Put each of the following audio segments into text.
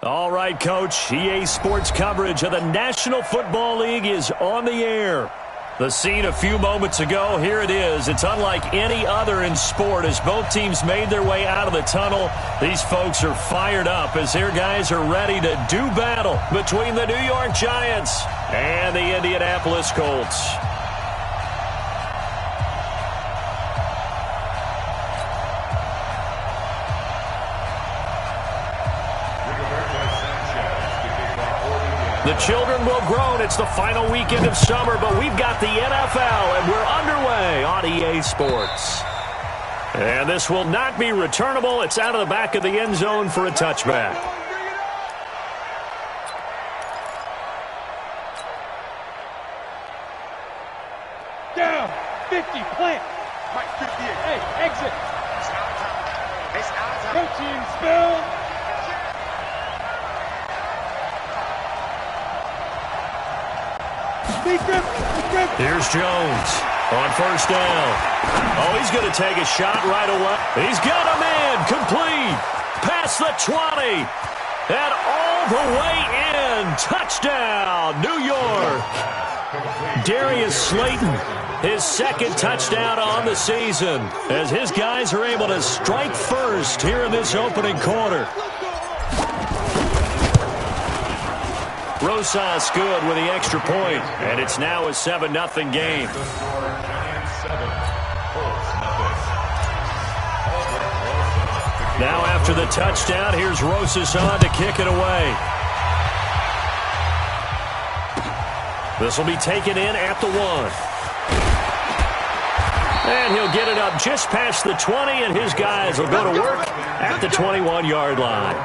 All right, Coach. EA Sports coverage of the National Football League is on the air. The scene a few moments ago, here it is. It's unlike any other in sport as both teams made their way out of the tunnel. These folks are fired up as their guys are ready to do battle between the New York Giants and the Indianapolis Colts. The children will groan. It's the final weekend of summer, but we've got the NFL, and we're underway on EA Sports. And this will not be returnable. It's out of the back of the end zone for a touchback. Down, 50, plant. Right, 58. Hey, exit. Coaching spell. Here's Jones on first down. Oh, he's going to take a shot right away. He's got a man complete past the 20 and all the way in. Touchdown, New York. Darius Slayton, his second touchdown on the season as his guys are able to strike first here in this opening quarter. Rosas good with the extra point, and it's now a 7-0 game. Now after the touchdown, here's Rosas on to kick it away. This will be taken in at the 1. And he'll get it up just past the 20, and his guys will go to work at the 21-yard line.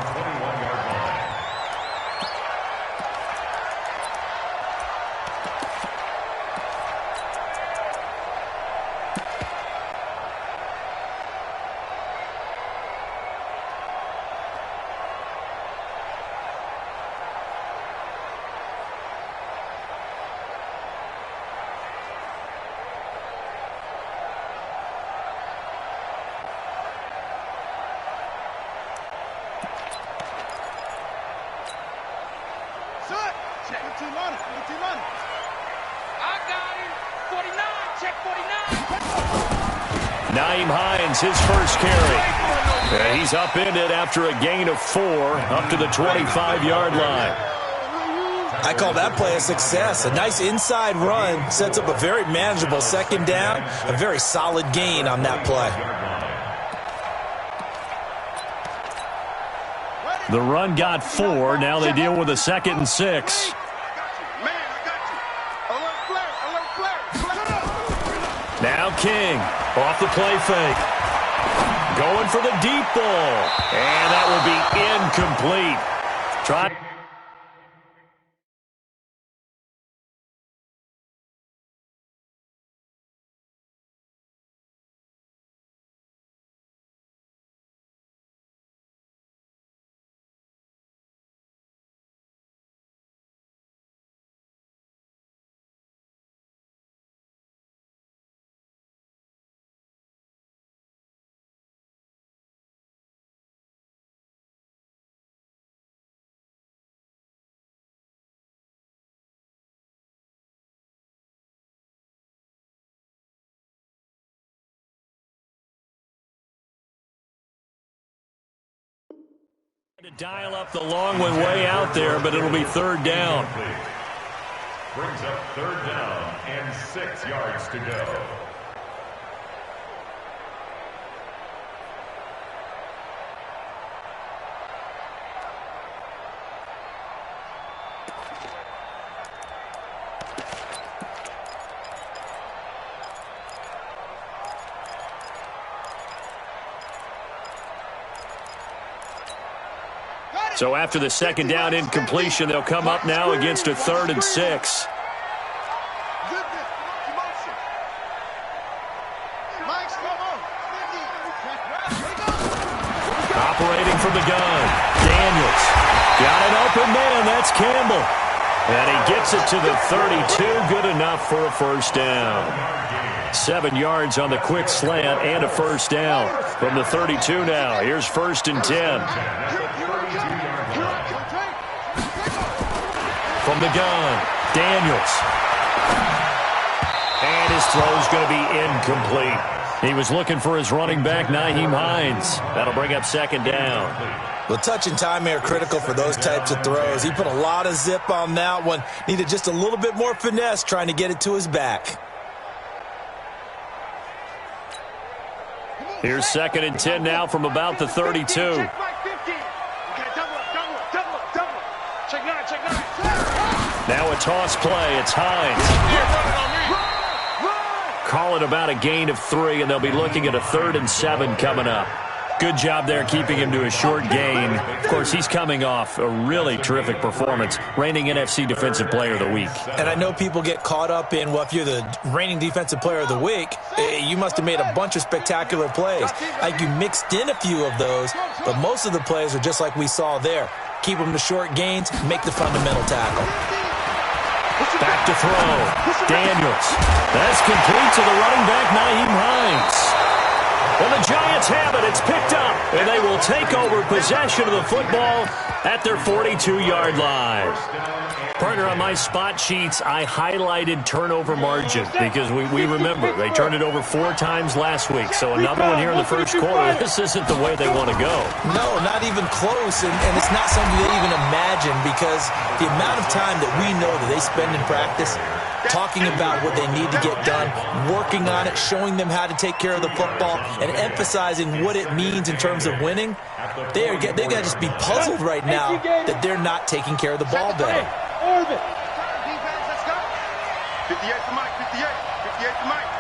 His first carry. He's upended after a gain of 4 up to the 25-yard line. I call that play a success. A nice inside run sets up a very manageable second down. A very solid gain on that play. The run got 4. Now they deal with a 2nd and 6. Now King off the play fake. Going for the deep ball. And that will be incomplete. Try. To dial up the long one way out there, but it'll be 3rd down. Brings up 3rd down and 6 yards to go. So after the 2nd down incompletion, they'll come up now against a 3rd and 6. Operating from the gun, Daniels. Got an open man, that's Campbell. And he gets it to the 32, good enough for a first down. 7 yards on the quick slant and a first down from the 32 now. Here's 1st and 10. From the gun, Daniels. And his throw's going to be incomplete. He was looking for his running back, Nyheim Hines. That'll bring up second down. Well, touch and time are critical for those types of throws. He put a lot of zip on that one. Needed just a little bit more finesse trying to get it to his back. Here's 2nd and 10 now from about the 32. Now a toss play. It's Hines. Call it about a gain of 3, and they'll be looking at a 3rd and 7 coming up. Good job there keeping him to a short gain. Of course, he's coming off a really terrific performance, reigning NFC Defensive Player of the Week. And I know people get caught up in, well, if you're the reigning Defensive Player of the Week, you must have made a bunch of spectacular plays. Like you mixed in a few of those, but most of the plays are just like we saw there. Keep them to short gains, make the fundamental tackle. Back to throw. Daniels. That's complete to the running back, Nyheim Hines. Well, the Giants have it. It's picked up, and they will take over possession of the football at their 42-yard line. Partner, on my spot sheets, I highlighted turnover margin because we remember they turned it over 4 times last week. So another one here in the first quarter. This isn't the way they want to go. No, not even close, and it's not something they even imagine because the amount of time that we know that they spend in practice talking about what they need to get done, working on it, showing them how to take care of the football, and emphasizing what it means in terms of winning. They've got to just be puzzled right now that they're not taking care of the ball better. Orbit. Defense, let's go. 58 to Mike, 58 to Mike.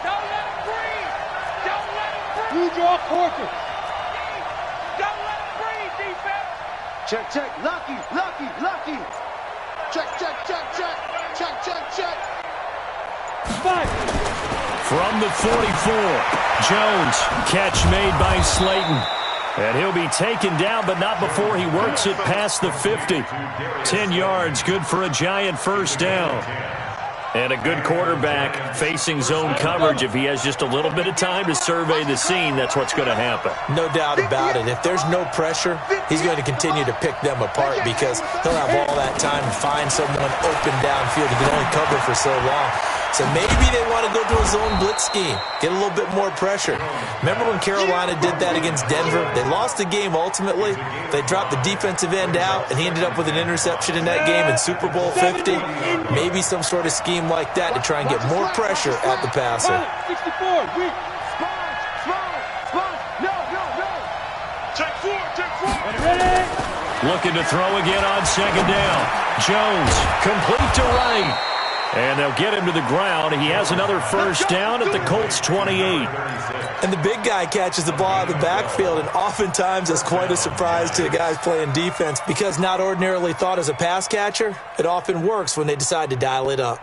Don't let him breathe. Don't let him breathe. You draw quarters. Don't let him breathe, defense. Check. Lucky. Check. Check. 5. From the 44, Jones, catch made by Slayton. And he'll be taken down, but not before he works it past the 50. 10 yards, good for a Giant first down. And a good quarterback facing zone coverage. If he has just a little bit of time to survey the scene, that's what's going to happen. No doubt about it. If there's no pressure, he's going to continue to pick them apart because he'll have all that time to find someone open downfield. He can only cover for so long. So maybe they want to go to a zone blitz scheme, get a little bit more pressure. Remember when Carolina did that against Denver? They lost the game ultimately. They dropped the defensive end out, and he ended up with an interception in that game in Super Bowl 50. Maybe some sort of scheme like that to try and get more pressure at the passer. 64. Weak. No. Check 4. Ready. Looking to throw again on second down. Jones, complete to right. And they'll get him to the ground. He has another first down at the Colts 28. And the big guy catches the ball out of the backfield, and oftentimes it's quite a surprise to the guys playing defense because not ordinarily thought as a pass catcher, it often works when they decide to dial it up.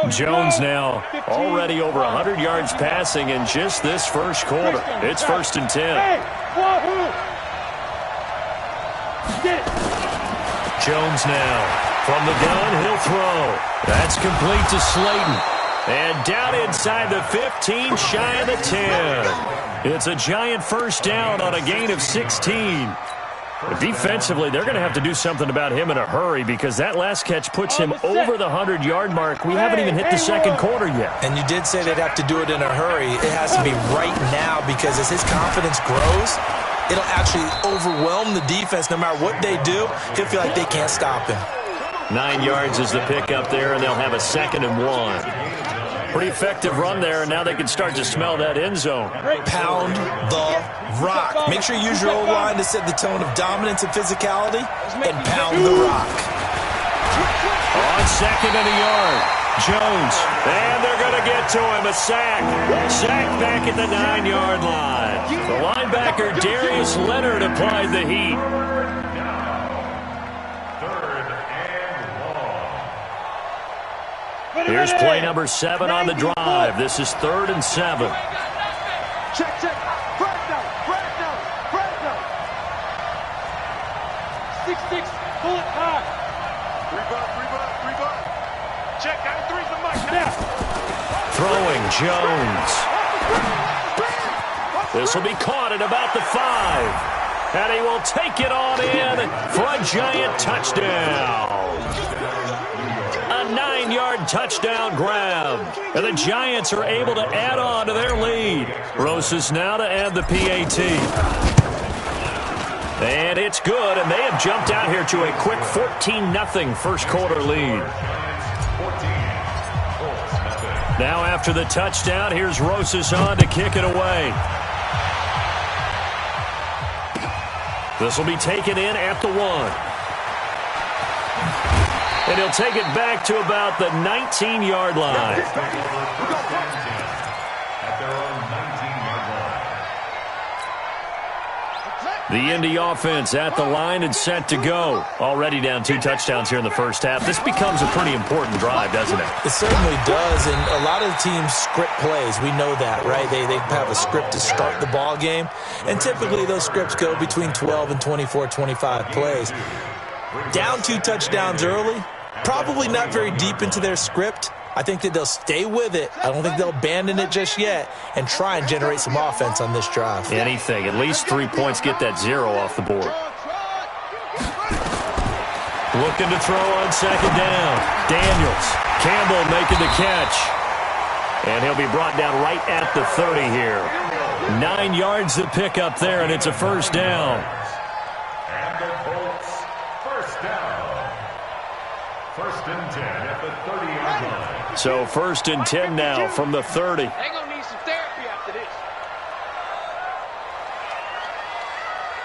Jones now already over 100 yards passing in just this first quarter. It's 1st and 10. Hey, wahoo! Get it. Jones now from the gun, he'll throw. That's complete to Slayton. And down inside the 15, shy of the 10. It's a Giant first down on a gain of 16. Defensively, they're going to have to do something about him in a hurry because that last catch puts him over the 100-yard mark. We haven't even hit the second quarter yet. And you did say they'd have to do it in a hurry. It has to be right now because as his confidence grows, it'll actually overwhelm the defense. No matter what they do, he'll feel like they can't stop him. 9 yards is the pickup there, and they'll have a 2nd and 1. Pretty effective run there, and now they can start to smell that end zone. Pound the rock. Make sure you use your O-line to set the tone of dominance and physicality, and pound the rock. On 2nd and a yard, Jones, and they're going to get to him, a sack. Sack back at the 9-yard line. The linebacker, Darius Leonard, applied the heat. Here's play number 7 on the drive. This is 3rd and 7. Check. Break down. 6-6. Pull it high. 3 buck. Check. Got 3 for Mike. Now. Throwing Jones. This will be caught at about the 5. And he will take it on in for a giant touchdown. A 9-yard touchdown grab. And the Giants are able to add on to their lead. Rosas now to add the PAT. And it's good, and they have jumped out here to a quick 14-0 first quarter lead. Now after the touchdown, here's Rosas on to kick it away. This will be taken in at the 1. And he'll take it back to about the 19-yard line. The Indy offense at the line and set to go. Already down 2 touchdowns here in the first half. This becomes a pretty important drive, doesn't it? It certainly does, and a lot of the teams script plays. We know that, right? They have a script to start the ball game, and typically those scripts go between 12 and 24, 25 plays. Down 2 touchdowns early, probably not very deep into their script. I think that they'll stay with it. I don't think they'll abandon it just yet and try and generate some offense on this drive. Anything. At least 3 points, get that 0 off the board. Looking to throw on second down. Daniels. Campbell making the catch. And he'll be brought down right at the 30 here. 9 yards to pick up there, and it's a first down. And the Colts, first down. First and 10 at the 30-yard line. So first and 10 now from the 30. They're going to need some therapy after this.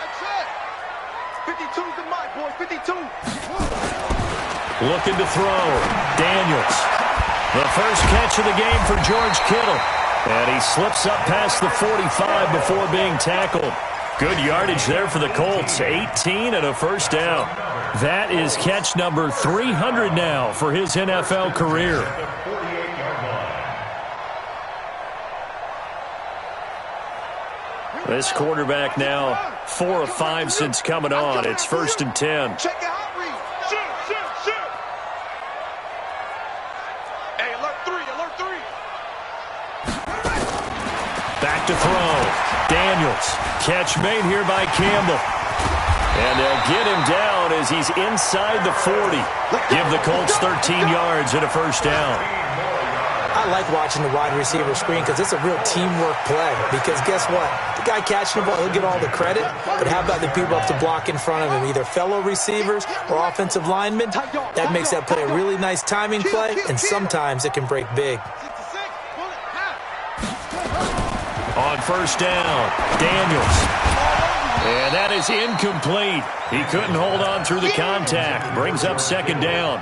That's it. 52's the mic, boys. 52. Looking to throw. Daniels. The first catch of the game for George Kittle. And he slips up past the 45 before being tackled. Good yardage there for the Colts. 18 and a first down. That is catch number 300 now for his NFL career. This quarterback now 4 of 5 since coming on. It's first and 10. Check your hot read. Shoot. Hey, alert 3. Back to throw. Daniels. Catch made here by Campbell. And they'll get him down as he's inside the 40. Give the Colts 13 yards and a first down. I like watching the wide receiver screen because it's a real teamwork play. Because guess what? The guy catching the ball, he'll get all the credit. But how about the people up to block in front of him, either fellow receivers or offensive linemen? That makes that play a really nice timing play, and sometimes it can break big. On first down, Daniels. And that is incomplete. He couldn't hold on through the contact. Brings up second down.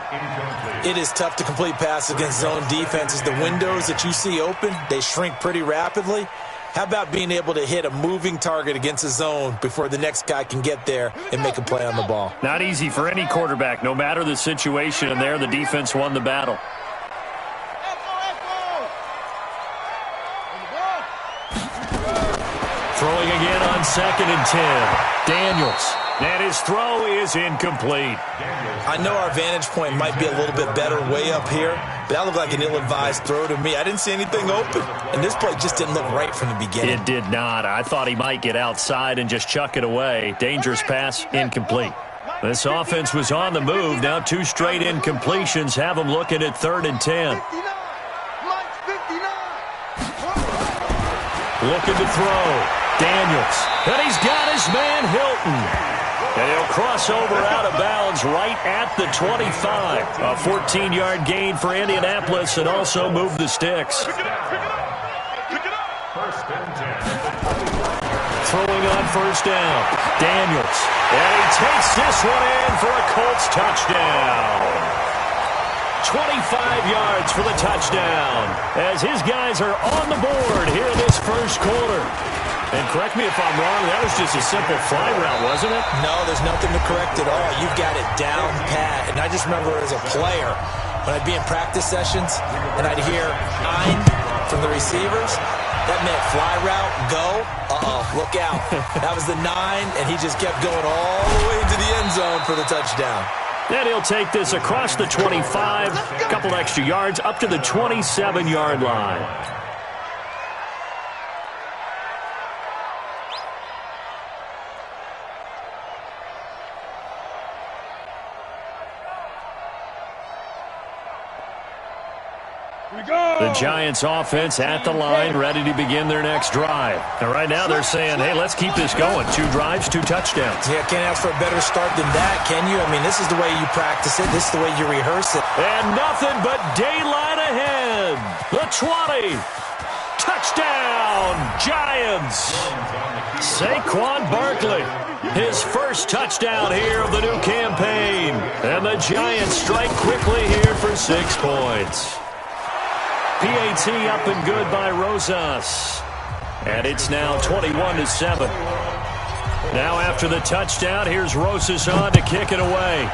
It is tough to complete passes against zone defenses. The windows that you see open, they shrink pretty rapidly. How about being able to hit a moving target against a zone before the next guy can get there and make a play on the ball? Not easy for any quarterback, no matter the situation. And there, the defense won the battle. Throwing again on second and 10. Daniels. And his throw is incomplete. I know our vantage point might be a little bit better way up here, but that looked like an ill-advised throw to me. I didn't see anything open, and this play just didn't look right from the beginning. It did not. I thought he might get outside and just chuck it away. Dangerous pass, incomplete. This offense was on the move. Now 2 straight incompletions have them looking at third and 10. Looking to throw. Daniels. And he's got his man Hilton. And he'll cross over out of bounds right at the 25. A 14-yard gain for Indianapolis and also move the sticks. Pick it up. First and 10. Throwing on first down. Daniels. And he takes this one in for a Colts touchdown. 25 yards for the touchdown as his guys are on the board here in this first quarter. And correct me if I'm wrong, that was just a simple fly route, wasn't it? No, there's nothing to correct at all. You've got it down pat. And I just remember as a player, when I'd be in practice sessions and I'd hear 9 from the receivers, that meant fly route, go, look out. That was the 9, and he just kept going all the way into the end zone for the touchdown. Then he'll take this across the 25, a couple extra yards, up to the 27-yard line. The Giants offense at the line, ready to begin their next drive. And right now they're saying, hey, let's keep this going. 2 drives, 2 touchdowns. Yeah, can't ask for a better start than that, can you? I mean, this is the way you practice it. This is the way you rehearse it. And nothing but daylight ahead. The 20. Touchdown, Giants. Saquon Barkley, his first touchdown here of the new campaign. And the Giants strike quickly here for 6 points. PAT up and good by Rosas. And it's now 21-7. Now after the touchdown, here's Rosas on to kick it away.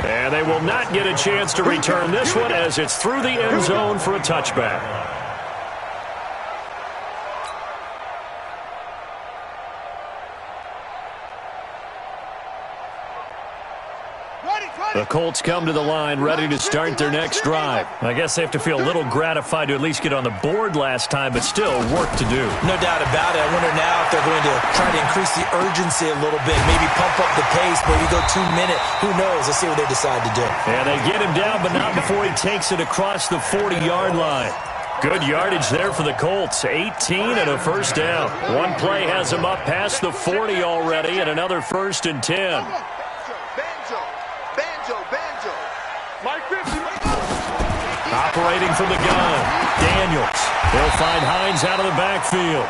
And they will not get a chance to return this one as it's through the end zone for a touchback. The Colts come to the line ready to start their next drive. I guess they have to feel a little gratified to at least get on the board last time, but still work to do. No doubt about it. I wonder now if they're going to try to increase the urgency a little bit, maybe pump up the pace, maybe go 2 minutes. Who knows? Let's see what they decide to do. And they get him down, but not before he takes it across the 40-yard line. Good yardage there for the Colts. 18 and a first down. One play has him up past the 40 already, and another 1st and 10. Operating from the gun, Daniels. He'll find Hines out of the backfield.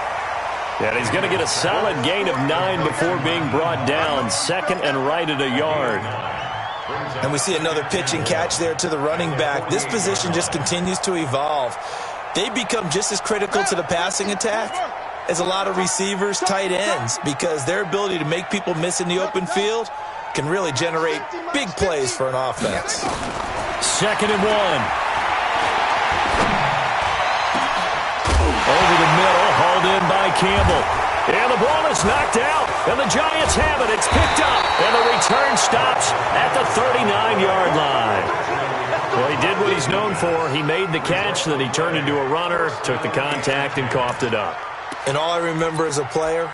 And he's going to get a solid gain of 9 before being brought down. 2nd and right at a yard. And we see another pitch and catch there to the running back. This position just continues to evolve. They become just as critical to the passing attack as a lot of receivers, tight ends, because their ability to make people miss in the open field can really generate big plays for an offense. 2nd and 1. Over the middle, hauled in by Campbell. And the ball is knocked out. And the Giants have it. It's picked up. And the return stops at the 39-yard line. Well, he did what he's known for. He made the catch, then he turned into a runner, took the contact, and coughed it up. And all I remember as a player,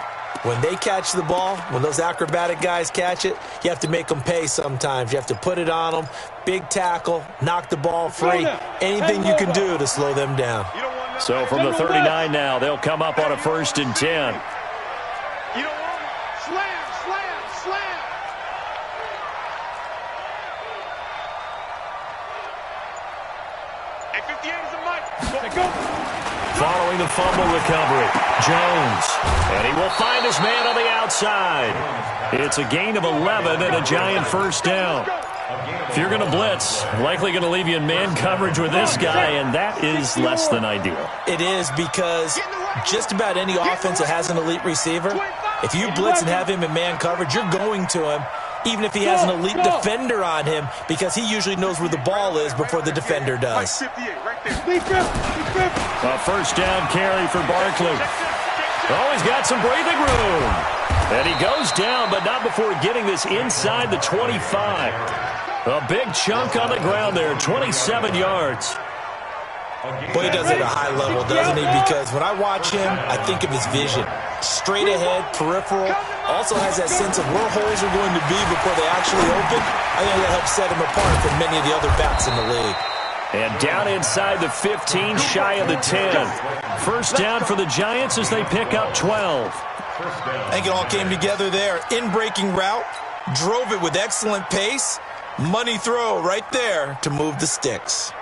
when they catch the ball, when those acrobatic guys catch it, you have to make them pay sometimes. You have to put it on them, big tackle, knock the ball free, anything you can do to slow them down. So from the 39 now, they'll come up on a 1st and 10. Following the fumble recovery, Jones. And he will find his man on the outside. It's a gain of 11 and a Giant 1st down. If you're going to blitz, likely going to leave you in man coverage with this guy, and that is less than ideal. It is, because just about any offense that has an elite receiver, if you blitz and have him in man coverage, you're going to him, even if he has an elite defender on him, because he usually knows where the ball is before the defender does. A 1st down carry for Barkley. Oh, he's got some breathing room. And he goes down, but not before getting this inside the 25. A big chunk on the ground there, 27 yards. Boy, he does it at a high level, doesn't he? Because when I watch him, I think of his vision. Straight ahead, peripheral. Also has that sense of where holes are going to be before they actually open. I think that helps set him apart from many of the other backs in the league. And down inside the 15, shy of the 10. 1st down for the Giants as they pick up 12. I think it all came together there. In-breaking route, drove it with excellent pace. Money throw right there to move the sticks.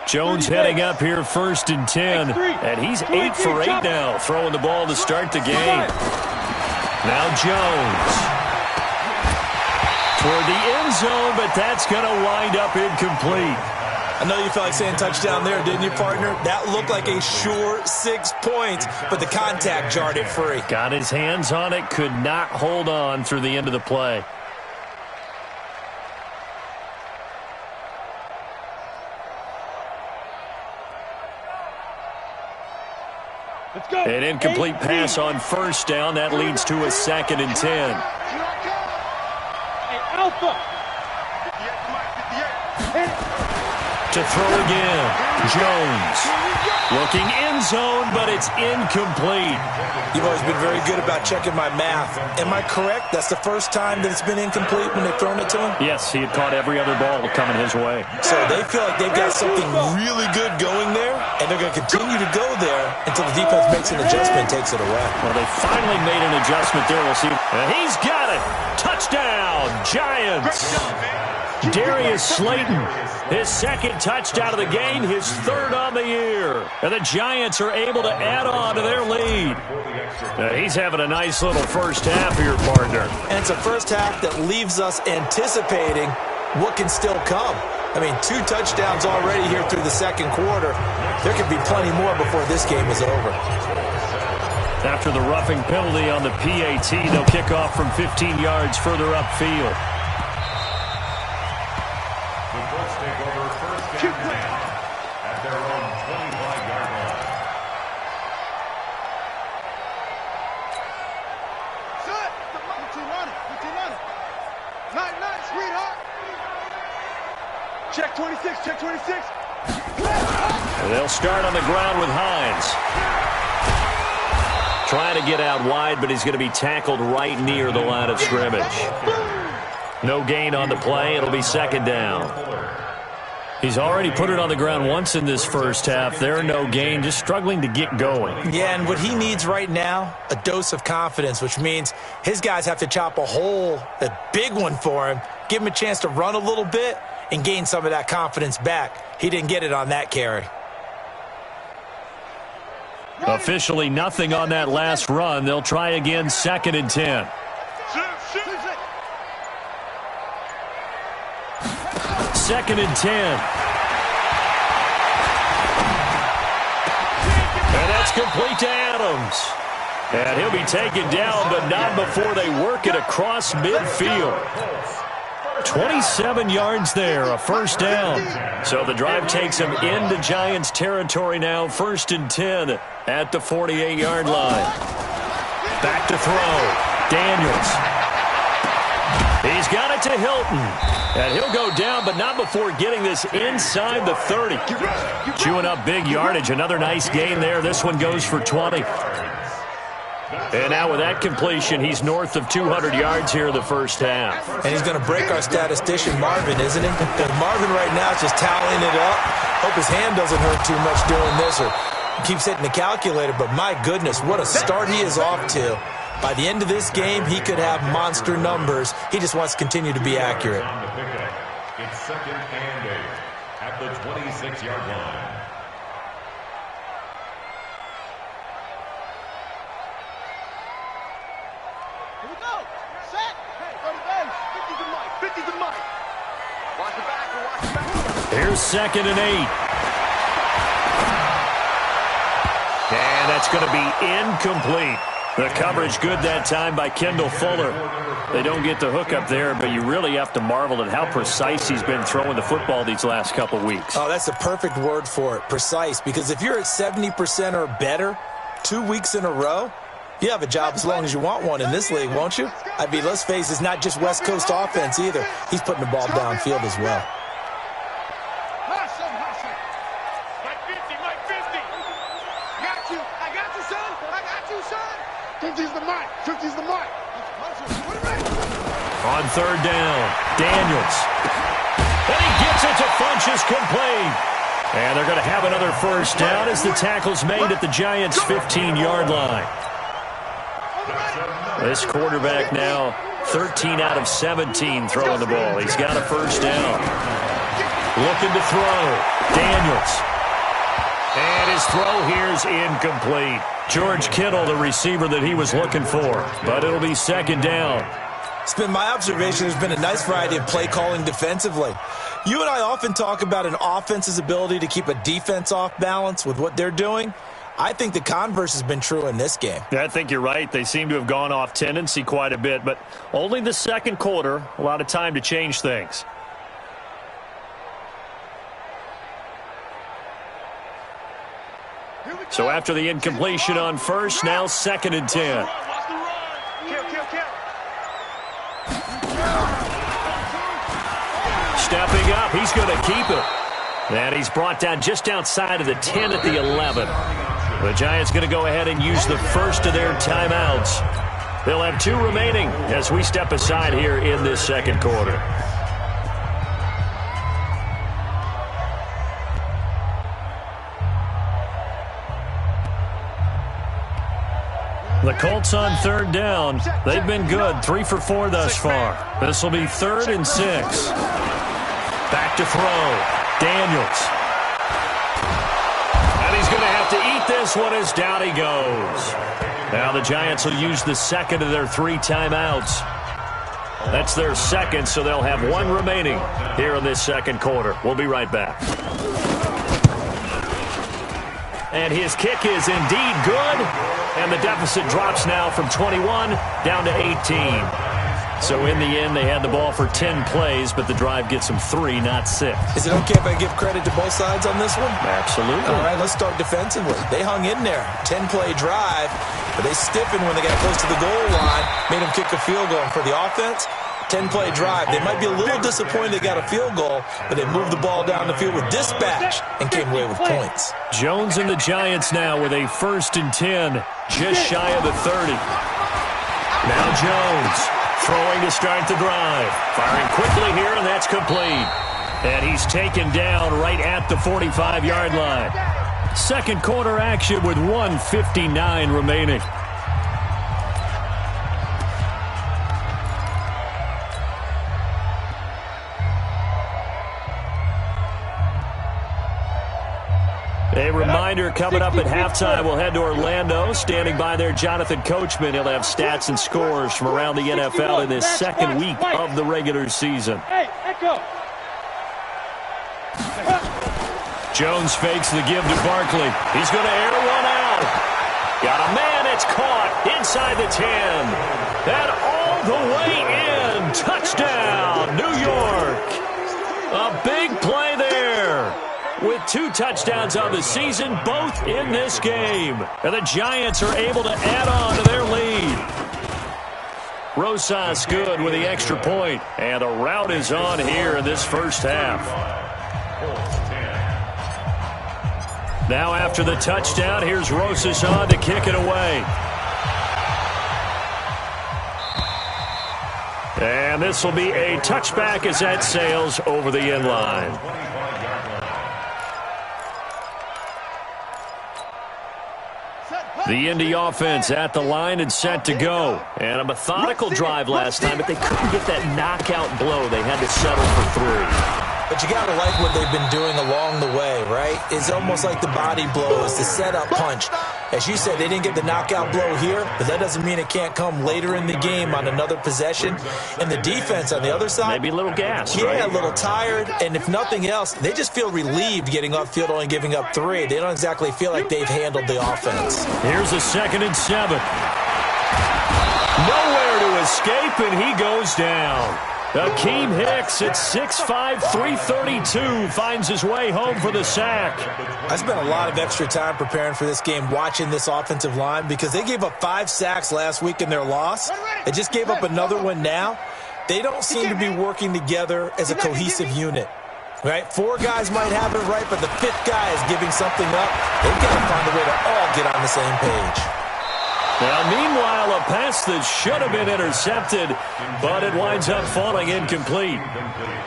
Jones heading up here 1st and 10. And he's 8 for 8 now, throwing the ball to start the game. Now Jones. Toward the end zone, but that's going to wind up incomplete. I know you felt like saying touchdown there, didn't you, partner? That looked like a sure 6 points, but the contact jarred it free. Got his hands on it, could not hold on through the end of the play. An incomplete pass on 1st down. That leads to a 2nd and 10. To throw again. Jones. Looking end zone, but it's incomplete. You've always been very good about checking my math. Am I correct? That's the first time that it's been incomplete when they've thrown it to him? Yes, he had caught every other ball coming his way. So they feel like they've got something really good going there, and they're going to continue to go there until the defense makes an adjustment and takes it away. Well, they finally made an adjustment there. We'll see. And he's got it. Touchdown, Giants. Darius Slayton, his second touchdown of the game, his third on the year. And the Giants are able to add on to their lead. He's having a nice little first half here, partner. And it's a first half that leaves us anticipating what can still come. I mean, 2 touchdowns already here through the second quarter. There could be plenty more before this game is over. After the roughing penalty on the PAT, they'll kick off from 15 yards further upfield. Take over first and 10 at their own 25-yard line. Son, put your on it. Night, sweetheart. Check 26, check 26. They'll start on the ground with Hines. Trying to get out wide, but he's going to be tackled right near the line of scrimmage. No gain on the play. It'll be second down. He's already put it on the ground once in this first half. There, no gain, just struggling to get going. Yeah, and what he needs right now, a dose of confidence, which means his guys have to chop a big one for him, give him a chance to run a little bit, and gain some of that confidence back. He didn't get it on that carry. Officially nothing on that last run. They'll try again, second and 10. Second and 10. And that's complete to Adams. And he'll be taken down, but not before they work it across midfield. 27 yards there, a first down. So the drive takes him into Giants territory now, first and 10 at the 48-yard line. Back to throw. Daniels. He's got it to Hilton. And he'll go down, but not before getting this inside the 30. Chewing up big yardage. Another nice gain there. This one goes for 20. And now with that completion, he's north of 200 yards here in the first half. And he's going to break our statistician, Marvin, isn't he? Because Marvin right now is just tallying it up. Hope his hand doesn't hurt too much doing this or keeps hitting the calculator. But my goodness, what a start he is off to. By the end of this game, he could have monster numbers. He just wants to continue to be accurate. It's second and 8 at the 26-yard line. Here we go. Set. Hey, go to base. 50's the mic. Watch the back. Here's second and 8. And that's going to be incomplete. The coverage good that time by Kendall Fuller. They don't get the hook up there, but you really have to marvel at how precise he's been throwing the football these last couple weeks. Oh, that's a perfect word for it, precise, because if you're at 70% or better 2 weeks in a row, you have a job as long as you want one in this league, won't you? I mean, let's face it, it's not just West Coast offense either. He's putting the ball downfield as well. On third down, Daniels. And he gets it to Funchess complete. And they're going to have another first down as the tackle's made at the Giants' 15-yard line. This quarterback now 13 out of 17 throwing the ball. He's got a first down. Looking to throw. Daniels. And his throw here's incomplete. George Kittle, the receiver that he was looking for. But it'll be second down. It's been my observation there's been a nice variety of play calling defensively. You and I often talk about an offense's ability to keep a defense off balance with what they're doing. I think the converse has been true in this game. Yeah, I think you're right. They seem to have gone off tendency quite a bit, but only the second quarter, a lot of time to change things. So after the incompletion on first, now second and 10. Stepping up, he's going to keep it. And he's brought down just outside of the 10 at the 11. The Giants going to go ahead and use the first of their timeouts. They'll have 2 remaining as we step aside here in this second quarter. The Colts on 3rd down. They've been good, 3 for 4 thus far. This will be 3rd and 6. Back to throw. Daniels. And he's going to have to eat this one as down he goes. Now the Giants will use the second of their 3 timeouts. That's their second, so they'll have 1 remaining here in this second quarter. We'll be right back. And his kick is indeed good. And the deficit drops now from 21 down to 18. So in the end, they had the ball for 10 plays, but the drive gets them 3, not 6. Is it okay if I give credit to both sides on this one? Absolutely. All right, let's start defensively. They hung in there. 10-play drive, but they stiffened when they got close to the goal line, made them kick a field goal. And for the offense, 10-play drive. They might be a little disappointed they got a field goal, but they moved the ball down the field with dispatch and came away with points. Jones and the Giants now with a 1st and 10, just shy of the 30. Now Jones. Throwing to start the drive. Firing quickly here, and that's complete. And he's taken down right at the 45-yard line. Second quarter action with 1:59 remaining. A reminder coming up at halftime, we'll head to Orlando. Standing by there, Jonathan Coachman. He'll have stats and scores from around the NFL in this second week of the regular season. Hey, echo. Jones fakes the give to Barkley. He's going to air one out. Got a man, it's caught inside the 10. And all the way in. Touchdown, New York. A big play there. With 2 touchdowns on the season, both in this game. And the Giants are able to add on to their lead. Rosas good with the extra point. And the rout is on here in this first half. Now after the touchdown, here's Rosas on to kick it away. And this will be a touchback as that sails over the end line. The Indy offense at the line and set to go. And a methodical drive last time, but they couldn't get that knockout blow. They had to settle for 3. But you got to like what they've been doing along the way, right? It's almost like the body blows, the setup punch. As you said, they didn't get the knockout blow here, but that doesn't mean it can't come later in the game on another possession. And the defense on the other side, maybe a little gas, yeah, right? A little tired. And if nothing else, they just feel relieved getting upfield, only giving up 3. They don't exactly feel like they've handled the offense. Here's a 2nd and 7. Nowhere to escape, and he goes down. Akeem Hicks at 6'5", 332 finds his way home for the sack. I spent a lot of extra time preparing for this game, watching this offensive line, because they gave up 5 sacks last week in their loss. They just gave up another one now. They don't seem to be working together as a cohesive unit. Right? 4 guys might have it right, but the 5th guy is giving something up. They've got to find a way to all get on the same page. Now, meanwhile, a pass that should have been intercepted, but it winds up falling incomplete.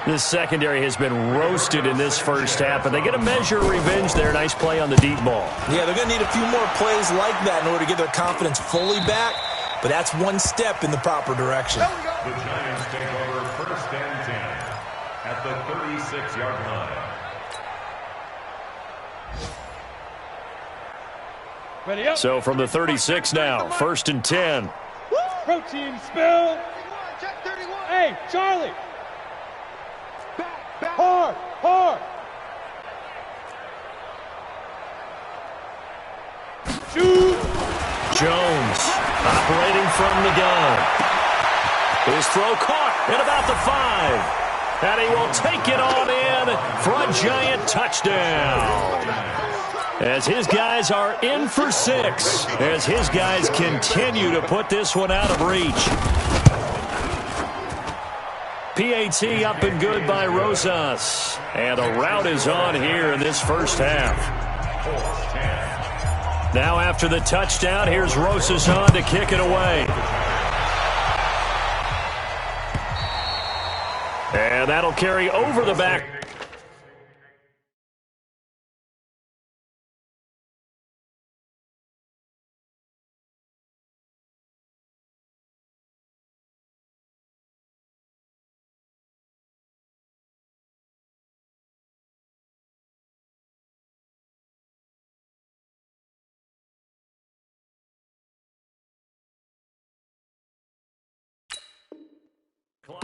This secondary has been roasted in this first half, and they get a measure of revenge there. Nice play on the deep ball. Yeah, they're going to need a few more plays like that in order to get their confidence fully back, but that's one step in the proper direction. The Giants take over 1st and 10 at the 36-yard line. Ready up. So from the 36 now, 1st and 10. Protein spill. Hey, Charlie. Hard, hard. Shoot. Jones operating from the gun. His throw caught at about the 5. And he will take it on in for a Giant touchdown. As his guys are in for 6. As his guys continue to put this one out of reach. PAT up and good by Rosas. And a rout is on here in this first half. Now after the touchdown, here's Rosas on to kick it away. And that'll carry over the back.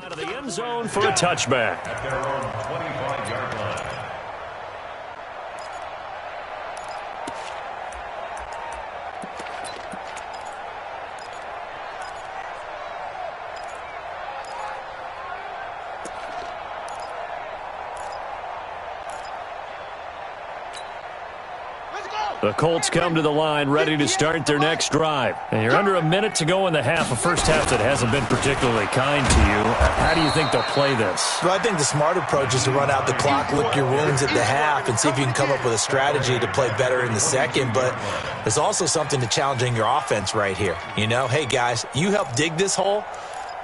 Out of the end zone for a touchback. At their own 25-yard line. The Colts come to the line ready to start their next drive. And you're under a minute to go in the half, a first half that hasn't been particularly kind to you. How do you think they'll play this? Well, I think the smart approach is to run out the clock, lick your wounds at the half, and see if you can come up with a strategy to play better in the second. But there's also something to challenging your offense right here. You know, hey, guys, you help dig this hole.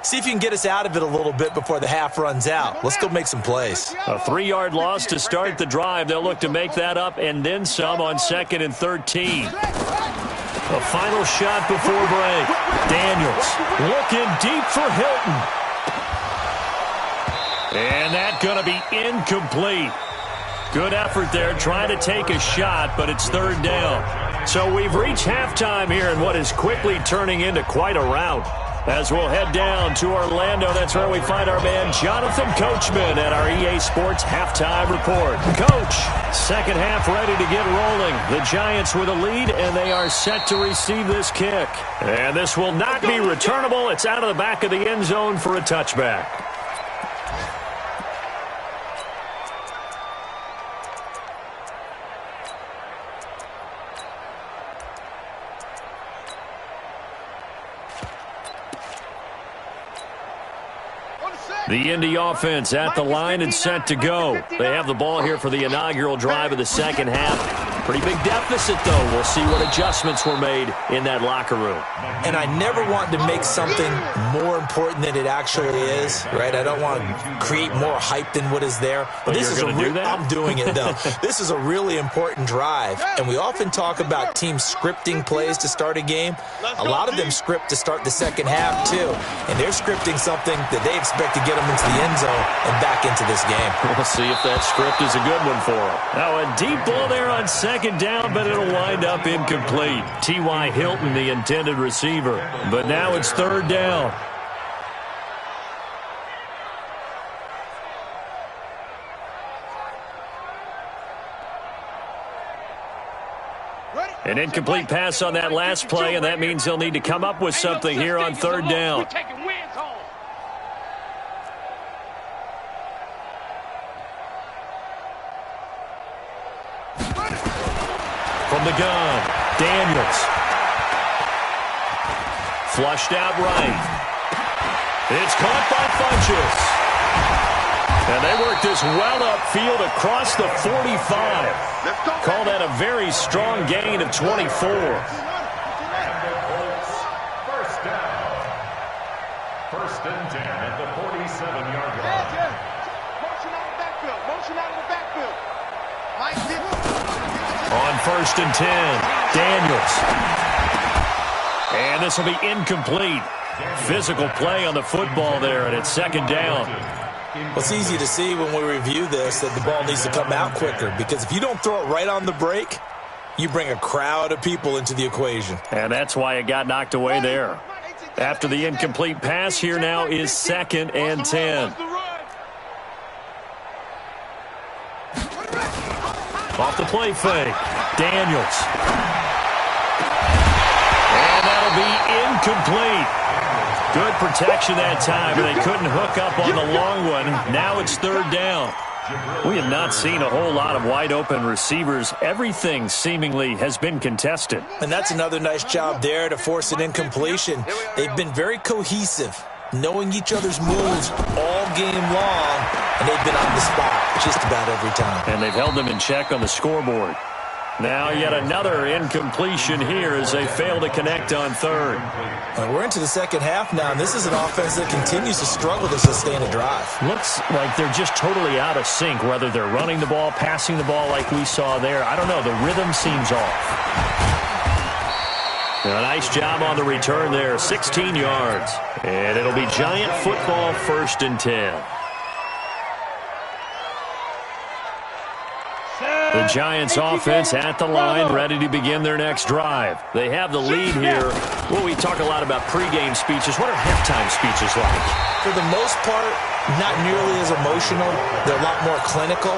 See if you can get us out of it a little bit before the half runs out. Let's go make some plays. A 3-yard loss to start the drive. They'll look to make that up and then some on 2nd and 13. A final shot before break. Daniels looking deep for Hilton. And that's going to be incomplete. Good effort there trying to take a shot, but it's 3rd down. So we've reached halftime here in what is quickly turning into quite a rout. As we'll head down to Orlando, that's where we find our man Jonathan Coachman at our EA Sports Halftime Report. Coach, second half ready to get rolling. The Giants with a lead, and they are set to receive this kick. And this will not be returnable. It's out of the back of the end zone for a touchback. The Indy offense at the line and set to go. They have the ball here for the inaugural drive of the second half. Pretty big deficit, though. We'll see what adjustments were made in that locker room. And I never want to make something more important than it actually is, right? I don't want to create more hype than what is there. But this is I'm doing it, though. This is a really important drive. And we often talk about teams scripting plays to start a game. A lot of them script to start the second half, too. And they're scripting something that they expect to get them into the end zone and back into this game. We'll see if that script is a good one for them. Now a deep ball there on second down, but it'll wind up incomplete. T.Y. Hilton, the intended receiver. But now it's 3rd down. An incomplete pass on that last play, and that means they'll need to come up with something here on 3rd down. From the gun, Daniels. Flushed out right. It's caught by Funchess. And they work this well upfield across the 45. Call that a very strong gain of 24. First down. 1st and 10 at the 47-yard line. Motion out of the backfield. Motion out of the backfield. On 1st and 10, Daniels. And this will be incomplete. Physical play on the football there, and it's 2nd down. Well, it's easy to see when we review this that the ball needs to come out quicker, because if you don't throw it right on the break, you bring a crowd of people into the equation. And that's why it got knocked away there. After the incomplete pass, here now is 2nd and 10. Off the play fake, Daniels. And that'll be incomplete. Good protection that time, but they couldn't hook up on the long one. Now it's 3rd down. We have not seen a whole lot of wide-open receivers. Everything seemingly has been contested. And that's another nice job there to force an incompletion. They've been very cohesive. knowing each other's moves all game long, and they've been on the spot just about every time. And they've held them in check on the scoreboard. Now yet another incompletion here as they fail to connect on third. We're into the second half now, and this is an offense that continues to struggle to sustain a drive. Looks like they're just totally out of sync, whether they're running the ball, passing the ball like we saw there. I don't know. The rhythm seems off. A nice job on the return there, 16 yards. And it'll be Giant football, 1st and 10. The Giants offense at the line, ready to begin their next drive. They have the lead here. Well, we talk a lot about pregame speeches. What are halftime speeches like? For the most part, not nearly as emotional. They're a lot more clinical.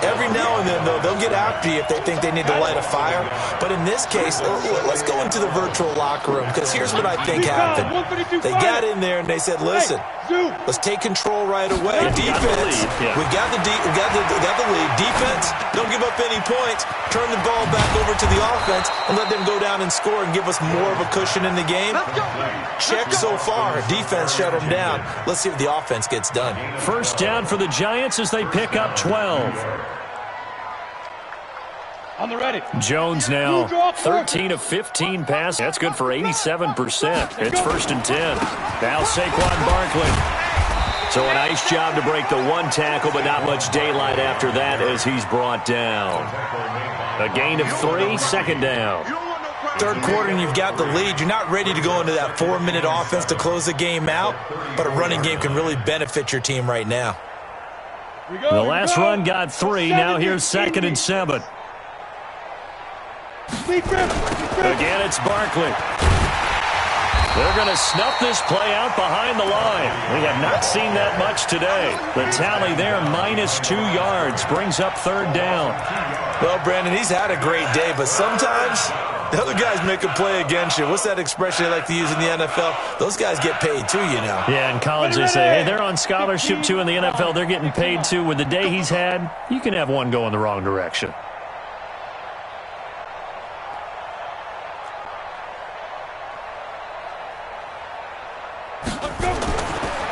Every now and then, though, they'll get after you if they think they need to light a fire. But in this case, let's go into the virtual locker room, because here's what I think happened. They got in there and they said, listen, let's take control right away. Defense, we got the lead. Defense, don't give up any points. Turn the ball back over to the offense and let them go down and score and give us more of a cushion in the game. Check so far. Defense shut them down. Let's see if the offense gets done. 1st down for the Giants as they pick up 12. On the ready. Jones now 13 of 15 passes. That's good for 87%. It's 1st and 10. Now Saquon Barkley. So a nice job to break the one tackle, but not much daylight after that as he's brought down. A gain of 3, 2nd down. Third quarter and you've got the lead. You're not ready to go into that 4-minute offense to close the game out, but a running game can really benefit your team right now. The last run got 3. Now here's 2nd and 7. Again, it's Barkley. They're going to snuff this play out behind the line. We have not seen that much today. The tally there, -2 yards, brings up 3rd down. Well, Brandon, he's had a great day, but sometimes the other guys make a play against you. What's that expression they like to use in the NFL? Those guys get paid too, you know. Yeah, in college they say, hey, they're on scholarship too. In the NFL, they're getting paid too. With the day he's had, you can have one go in the wrong direction.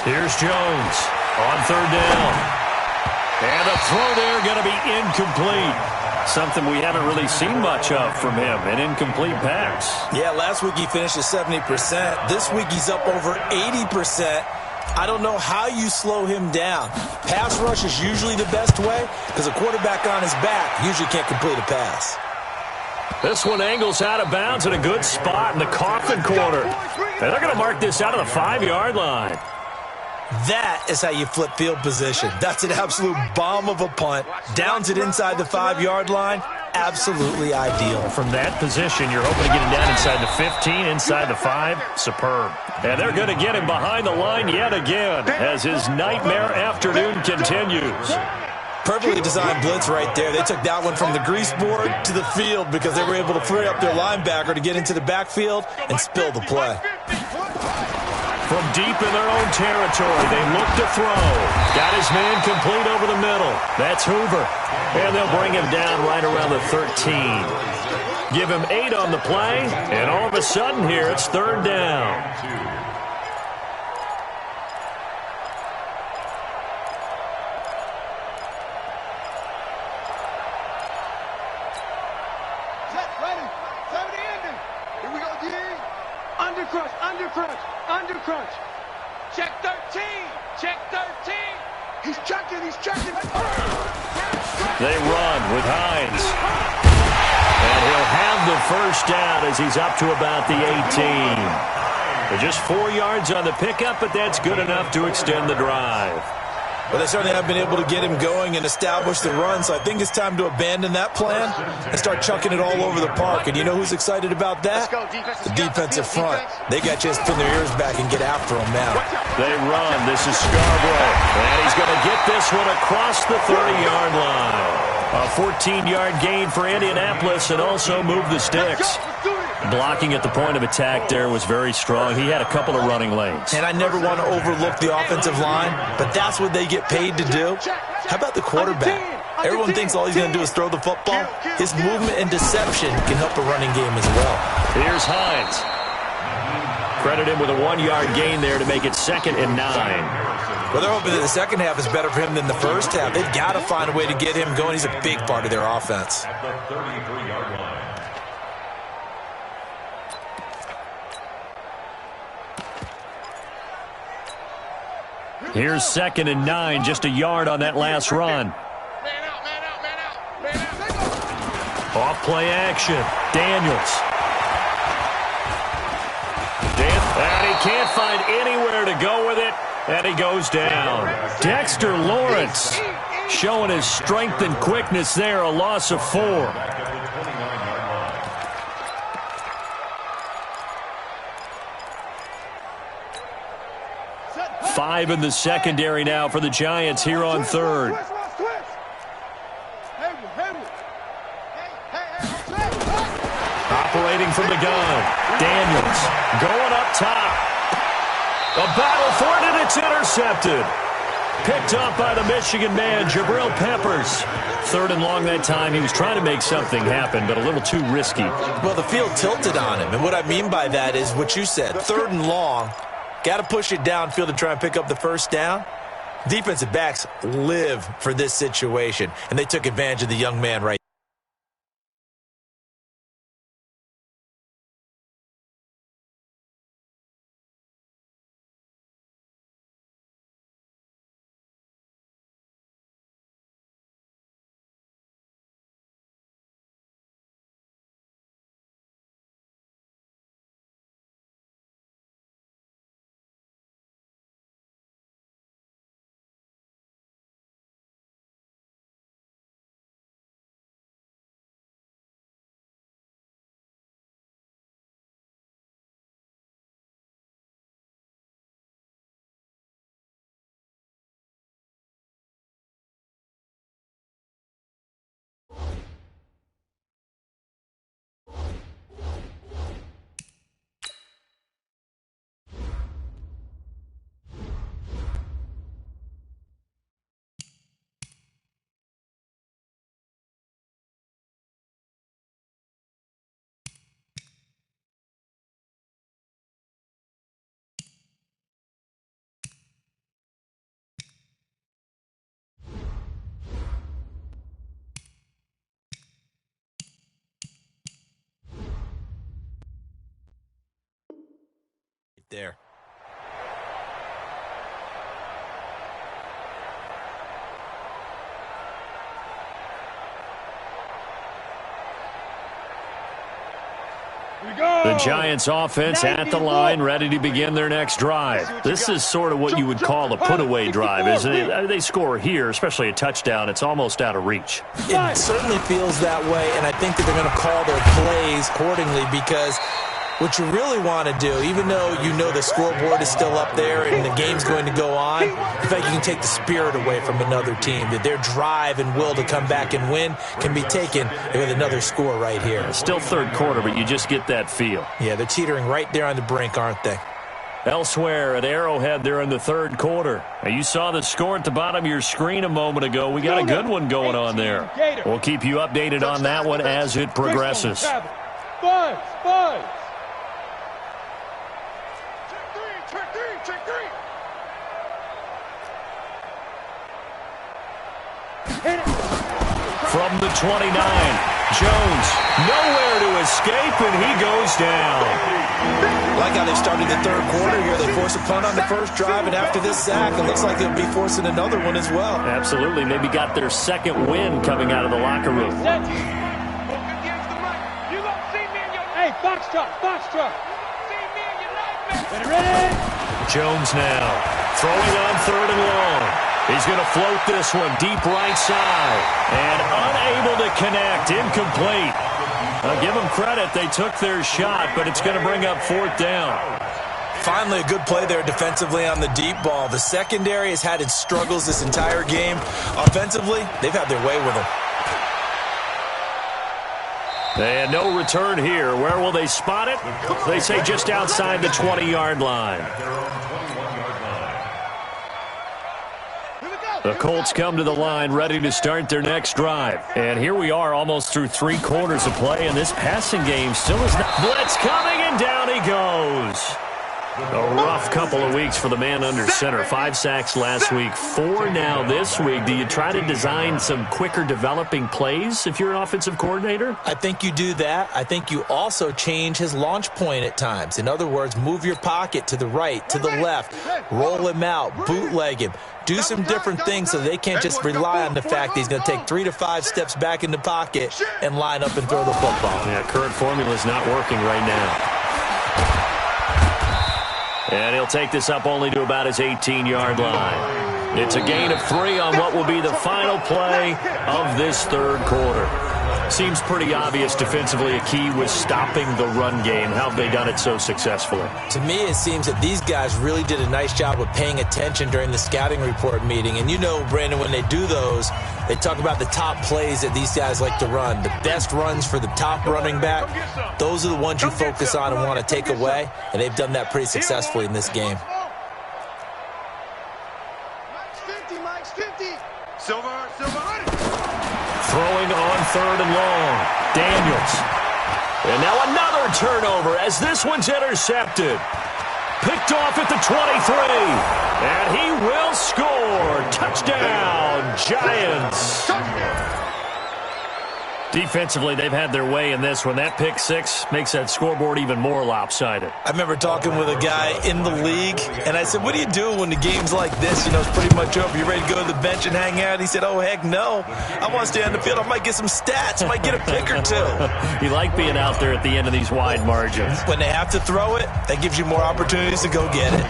Here's Jones on 3rd down. And a throw there going to be incomplete. Something we haven't really seen much of from him, an incomplete pass. Yeah, last week he finished at 70%. This week he's up over 80%. I don't know how you slow him down. Pass rush is usually the best way because a quarterback on his back usually can't complete a pass. This one angles out of bounds at a good spot in the coffin corner. And they're going to mark this out of the 5-yard line. That is how you flip field position. That's an absolute bomb of a punt. Downs it inside the 5-yard line. Absolutely ideal. From that position, you're hoping to get him down inside the 15, inside the 5. Superb. And they're going to get him behind the line yet again as his nightmare afternoon continues. Perfectly designed blitz right there. They took that one from the grease board to the field because they were able to free up their linebacker to get into the backfield and spill the play. From deep in their own territory, they look to throw. Got his man complete over the middle. That's Hoover. And they'll bring him down right around the 13. Give him 8 on the play, and all of a sudden here, it's 3rd down. Undercrunch. Check 13. Check 13. He's checking. They run with Hines. And he'll have the 1st down as he's up to about the 18. They're just 4 yards on the pickup, but that's good enough to extend the drive. Well, they certainly have been able to get him going and establish the run, so I think it's time to abandon that plan and start chucking it all over the park. And you know who's excited about that? The defensive front. They got just to pin their ears back and get after him now. They run. This is Scarborough. And he's going to get this one across the 30-yard line. A 14-yard gain for Indianapolis and also move the sticks. Blocking at the point of attack there was very strong. He had a couple of running lanes. And I never want to overlook the offensive line, but that's what they get paid to do. How about the quarterback? Everyone thinks all he's going to do is throw the football. His movement and deception can help a running game as well. Here's Hines. credit him with a 1-yard gain there to make it 2nd and 9. Well, they're hoping that the second half is better for him than the first half. They've got to find a way to get him going. He's a big part of their offense. At the 33-yard line. Here's 2nd and 9, just a yard on that last run. Off play action. Daniels. And he can't find anywhere to go with it, and he goes down. Dexter Lawrence showing his strength and quickness there, a loss of 4. 5 in the secondary now for the Giants here on 3rd. Operating from the gun. Daniels going up top. A battle for it, and it's intercepted. Picked up by the Michigan man, Jabril Peppers. 3rd and long that time. He was trying to make something happen, but a little too risky. Well, the field tilted on him, and what I mean by that is what you said. 3rd and long. Got to push it downfield to try and pick up the first down. Defensive backs live for this situation, and they took advantage of the young man right. There. The Giants offense at the line, ready to begin their next drive. This is sort of what you would call a put-away drive, isn't it? They score here, especially a touchdown. It's almost out of reach. It certainly feels that way, and I think that they're going to call their plays accordingly, because what you really want to do, even though you know the scoreboard is still up there and the game's going to go on, in fact, you can take the spirit away from another team, that their drive and will to come back and win can be taken with another score right here. Still 3rd quarter, but you just get that feel. Yeah, they're teetering right there on the brink, aren't they? Elsewhere at Arrowhead there in the 3rd quarter. Now, you saw the score at the bottom of your screen a moment ago. We got a good one going on there. We'll keep you updated on that one as it progresses. Buzz. From the 29, Jones nowhere to escape, and he goes down. Like how they started the 3rd quarter here. They force a punt on the first drive, and after this sack, it looks like they'll be forcing another one as well. Absolutely. Maybe got their 2nd win coming out of the locker room. Hey, box truck. Ready? Jones now throwing on 3rd and long. He's going to float this one deep right side. And unable to connect. Incomplete. I'll give them credit. They took their shot, but it's going to bring up 4th down. Finally, a good play there defensively on the deep ball. The secondary has had its struggles this entire game. Offensively, they've had their way with them. And no return here. Where will they spot it? They say just outside the 20-yard line. The Colts come to the line ready to start their next drive. And here we are almost through 3 quarters of play, and this passing game still is not. Blitz coming, and down he goes. A rough couple of weeks for the man under center. 5 sacks last week, 4 now this week. Do you try to design some quicker developing plays if you're an offensive coordinator? I think you do that. I think you also change his launch point at times. In other words, move your pocket to the right, to the left, roll him out, bootleg him. Do some different things so they can't just rely on the fact that he's going to take 3 to 5 steps back in the pocket and line up and throw the football. Yeah, current formula is not working right now. And he'll take this up only to about his 18-yard line. It's a gain of 3 on what will be the final play of this third quarter. Seems pretty obvious defensively a key was stopping the run game. How have they done it so successfully? To me, it seems that these guys really did a nice job of paying attention during the scouting report meeting. And you know, Brandon, when they do those, they talk about the top plays that these guys like to run. The best runs for the top running back, those are the ones you focus on and want to take away. And they've done that pretty successfully in this game. Mike's 50. Silver, ready. Throwing on 3rd and long. Daniels. And now another turnover as this one's intercepted. Picked off at the 23. And he will score. Touchdown, Giants. Defensively, they've had their way in this one. That pick 6 makes that scoreboard even more lopsided. I remember talking with a guy in the league, and I said, what do you do when the game's like this? You know, it's pretty much over. You ready to go to the bench and hang out? He said, oh, heck no. I want to stay on the field. I might get some stats. I might get a pick or 2. You like being out there at the end of these wide margins. When they have to throw it, that gives you more opportunities to go get it.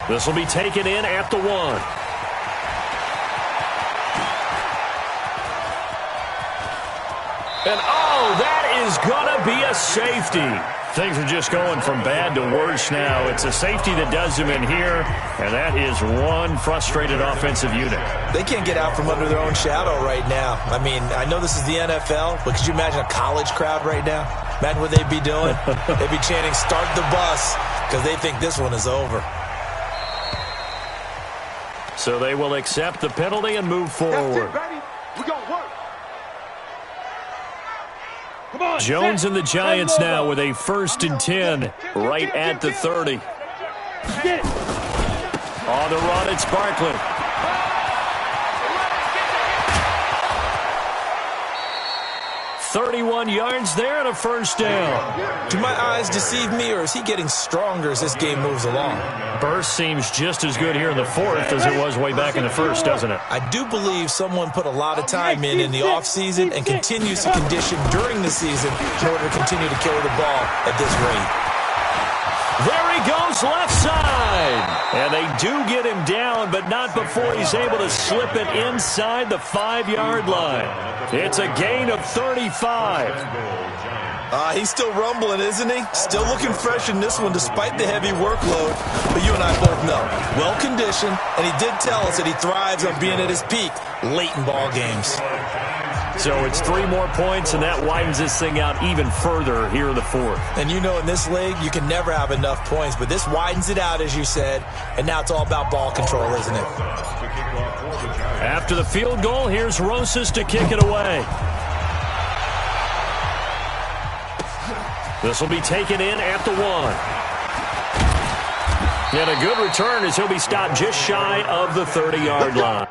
This will be taken in at the 1. And, oh, that is going to be a safety. Things are just going from bad to worse now. It's a safety that does him in here, and that is one frustrated offensive unit. They can't get out from under their own shadow right now. I mean, I know this is the NFL, but could you imagine a college crowd right now? Imagine what they'd be doing. They'd be chanting, start the bus, because they think this one is over. So they will accept the penalty and move forward. We're going to work. Jones and the Giants now with a 1st and 10 right at the 30. On the run, it's Barkley. 31 yards there and a 1st down. Do my eyes deceive me, or is he getting stronger as this game moves along? Burst seems just as good here in the 4th as it was way back in the 1st, doesn't it? I do believe someone put a lot of time in the offseason and continues to condition during the season in order to continue to carry the ball at this rate. There he goes, left side. And they do get him down, but not before he's able to slip it inside the 5-yard line. It's a gain of 35. He's still rumbling, isn't he? Still looking fresh in this one despite the heavy workload. But you and I both know, well-conditioned, and he did tell us that he thrives on being at his peak late in ball games. So it's 3 more points, and that widens this thing out even further here in the 4th. And you know in this league, you can never have enough points, but this widens it out, as you said, and now it's all about ball control, isn't it? After the field goal, here's Rosas to kick it away. This will be taken in at the 1. And a good return as he'll be stopped just shy of the 30-yard line.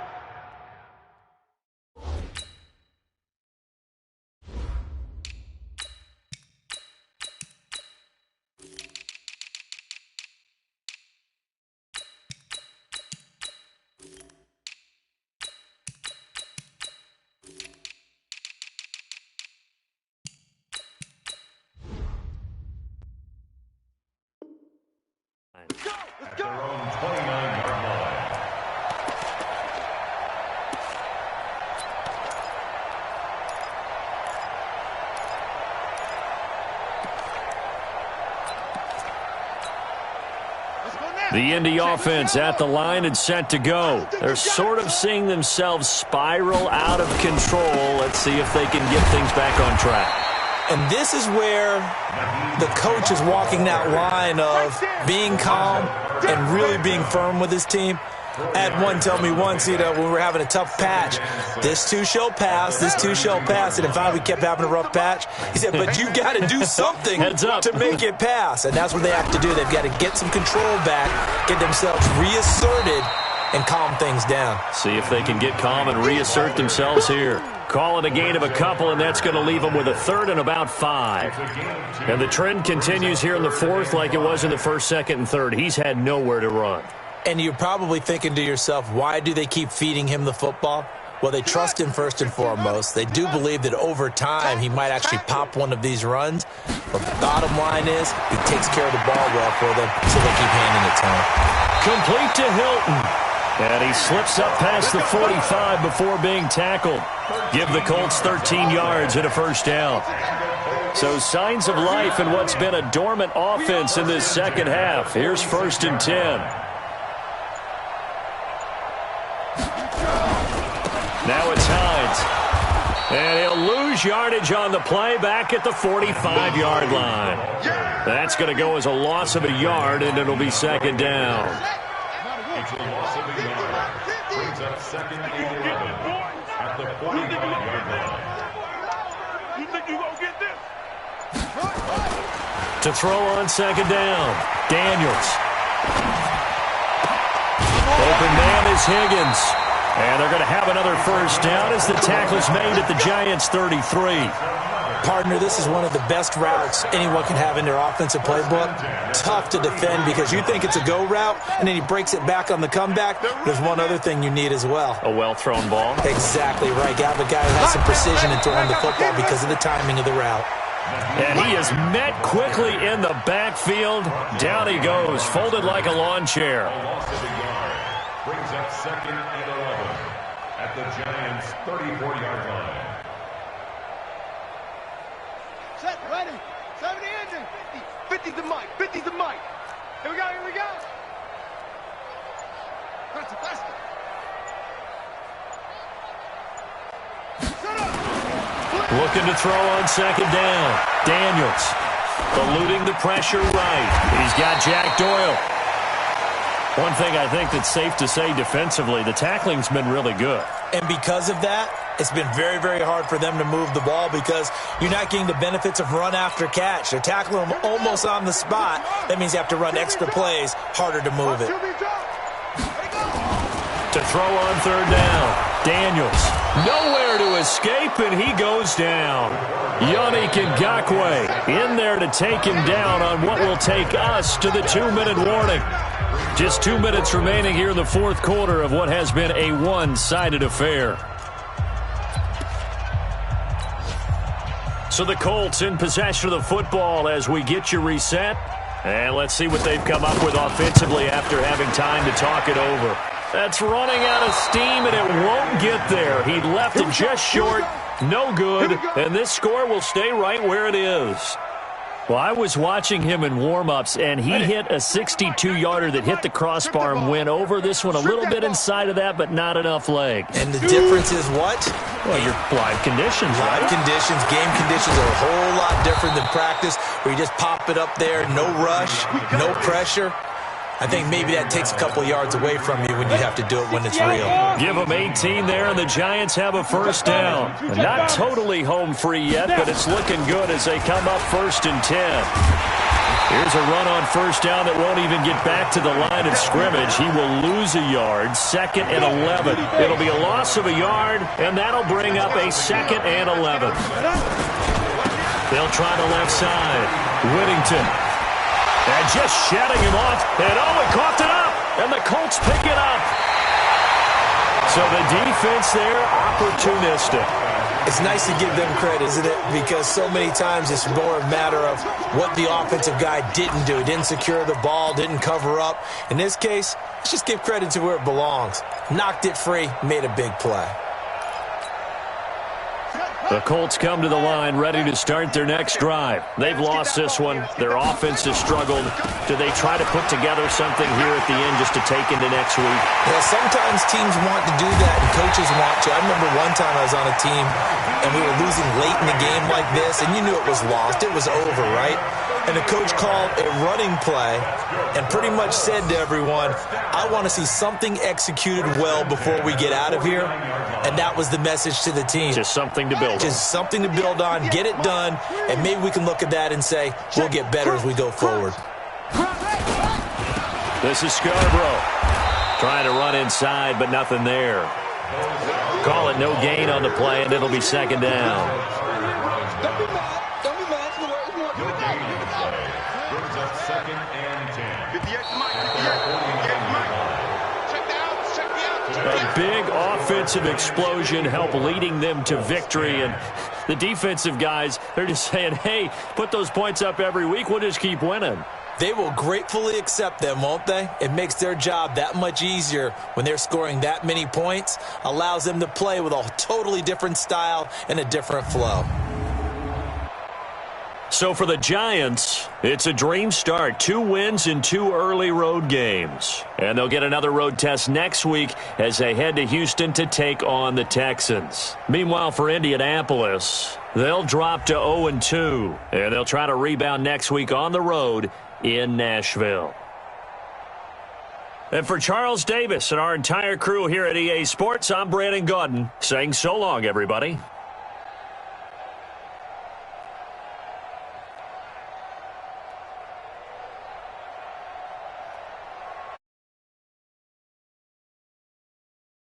At their own 29-yard line. The Indy offense at the line and set to go. They're sort of seeing themselves spiral out of control. Let's see if they can get things back on track. And this is where the coach is walking that line of being calm and really being firm with his team. I had one tell me once, when we were having a tough patch, this too shall pass, this too shall pass. And finally we kept having a rough patch. He said, but you got to do something to make it pass. And that's what they have to do. They've got to get some control back, get themselves reasserted, and calm things down. See if they can get calm and reassert themselves here. Call it a gain of a couple, and that's going to leave them with a third and about 5. And the trend continues here in the fourth like it was in the first, second, and third. He's had nowhere to run. And you're probably thinking to yourself, why do they keep feeding him the football? Well, they trust him first and foremost. They do believe that over time he might actually pop one of these runs. But the bottom line is he takes care of the ball well for them, so they keep handing it to him. Complete to Hilton. And he slips up past the 45 before being tackled. Give the Colts 13 yards and a first down. So signs of life in what's been a dormant offense in this second half. Here's 1st and 10. Now it's Hines. And he'll lose yardage on the play back at the 45-yard line. That's going to go as a loss of a yard, and it'll be 2nd down. It's a loss of a yard. Brings up 2nd and 11 at the 45-yard line. You think you gonna get this? To throw on 2nd down, Daniels. Open man is Higgins. And they're going to have another first down as the tackle is made at the Giants' 33. Partner, this is one of the best routes anyone can have in their offensive playbook. Tough to defend because you think it's a go route, and then he breaks it back on the comeback. There's one other thing you need as well. A well-thrown ball. Exactly right. You have a guy who has some precision in throwing the football because of the timing of the route. And he is met quickly in the backfield. Down he goes, folded like a lawn chair. Brings up 2nd and 11 at the Giants' 34-yard line. Set, ready. 70 engine. 50 to Mike. 50 to Mike. Here we go, here we go. Faster, faster. Set up. Looking to throw on 2nd down. Daniels eluding the pressure right. He's got Jack Doyle. One thing I think that's safe to say defensively, the tackling's been really good. And because of that, it's been very, very hard for them to move the ball because you're not getting the benefits of run after catch. They're tackling them almost on the spot. That means you have to run extra plays, harder to move it. To throw on 3rd down, Daniels. Nowhere to escape, and he goes down. Yannick Ngakoue in there to take him down on what will take us to the 2-minute warning. Just 2 minutes remaining here in the fourth quarter of what has been a one-sided affair. So the Colts in possession of the football as we get you reset. And let's see what they've come up with offensively after having time to talk it over. That's running out of steam, and it won't get there. He left it just short, no good, and this score will stay right where it is. Well, I was watching him in warm-ups, and he hit a 62-yarder that hit the crossbar and went over. This one a little bit inside of that, but not enough leg. And the difference is what? Well, your live conditions, right? Live conditions, game conditions are a whole lot different than practice, where you just pop it up there, no rush, no pressure. I think maybe that takes a couple yards away from you when you have to do it when it's real. Give them 18 there, and the Giants have a first down. Not totally home free yet, but it's looking good as they come up 1st and 10. Here's a run on first down that won't even get back to the line of scrimmage. He will lose a yard, 2nd and 11. It'll be a loss of a yard, and that'll bring up a 2nd and 11. They'll try the left side. Whittington. And just shutting him off. And he coughed it up. And the Colts pick it up. So the defense there, opportunistic. It's nice to give them credit, isn't it? Because so many times it's more a matter of what the offensive guy didn't do. Didn't secure the ball, didn't cover up. In this case, let's just give credit to where it belongs. Knocked it free, made a big play. The Colts come to the line ready to start their next drive. They've lost this one. Their offense has struggled. Do they try to put together something here at the end just to take into next week? Yeah, sometimes teams want to do that and coaches want to. I remember one time I was on a team and we were losing late in the game like this, and you knew it was lost. It was over, right? And the coach called a running play and pretty much said to everyone, I want to see something executed well before we get out of here. And that was the message to the team. Just something to build on. Just something to build on, get it done, and maybe we can look at that and say, we'll get better as we go forward. This is Scarborough. Trying to run inside, but nothing there. Call it no gain on the play, and it'll be second down. Don't be mad. Don't be mad. Brings up 2nd and 10. 58 to Mike. 58 to Mike. Check the outs. Check the outs. A big offensive explosion helped leading them to victory, and the defensive guys, they're just saying, hey, put those points up every week. We'll just keep winning. They will gratefully accept them, won't they? It makes their job that much easier when they're scoring that many points, allows them to play with a totally different style and a different flow. So for the Giants, it's a dream start. 2 wins in 2 early road games. And they'll get another road test next week as they head to Houston to take on the Texans. Meanwhile, for Indianapolis, they'll drop to 0-2. And they'll try to rebound next week on the road in Nashville. And for Charles Davis and our entire crew here at EA Sports, I'm Brandon Gaudin saying so long, everybody.